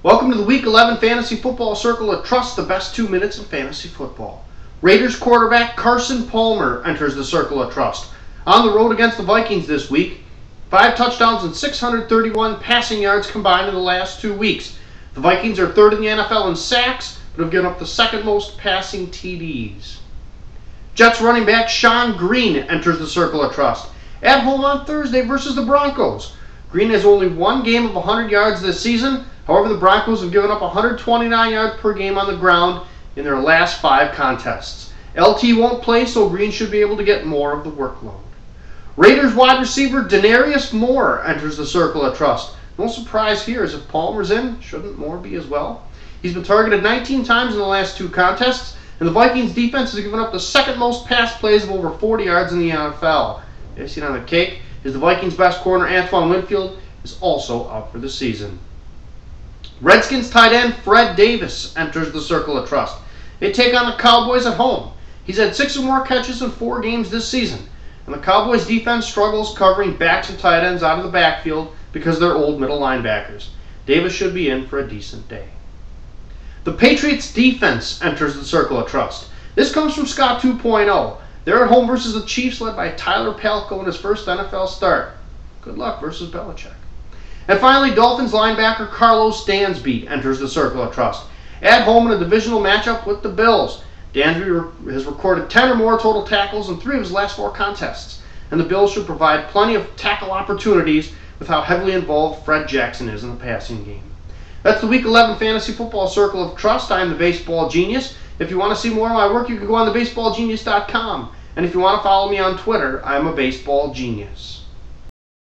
Welcome to the Week 11 Fantasy Football Circle of Trust, the best 2 minutes in fantasy football. Raiders quarterback Carson Palmer enters the Circle of Trust. On the road against the Vikings this week, 5 touchdowns and 631 passing yards combined in the last 2 weeks. The Vikings are third in the NFL in sacks, but have given up the second most passing TDs. Jets running back Sean Green enters the Circle of Trust. At home on Thursday versus the Broncos. Green has only one game of 100 yards this season. However, the Broncos have given up 129 yards per game on the ground in their last 5 contests. LT won't play, so Green should be able to get more of the workload. Raiders wide receiver Denarius Moore enters the Circle of Trust. No surprise here, as if Palmer's in, shouldn't Moore be as well? He's been targeted 19 times in the last 2 contests, and the Vikings defense has given up the second most pass plays of over 40 yards in the NFL. Icing on the cake is the Vikings' best corner, Antoine Winfield, is also out for the season. Redskins tight end Fred Davis enters the Circle of Trust. They take on the Cowboys at home. He's had 6 or more catches in 4 games this season, and the Cowboys defense struggles covering backs and tight ends out of the backfield because they're old middle linebackers. Davis should be in for a decent day. The Patriots defense enters the Circle of Trust. This comes from Scott 2.0. They're at home versus the Chiefs, led by Tyler Palko in his first NFL start. Good luck versus Belichick. And finally, Dolphins linebacker Carlos Dansby enters the Circle of Trust. At home in a divisional matchup with the Bills. Dansby has recorded 10 or more total tackles in 3 of his last 4 contests. And the Bills should provide plenty of tackle opportunities with how heavily involved Fred Jackson is in the passing game. That's the Week 11 Fantasy Football Circle of Trust. I'm the Baseball Genius. If you want to see more of my work, you can go on thebaseballgenius.com. And if you want to follow me on Twitter, I'm a Baseball Genius.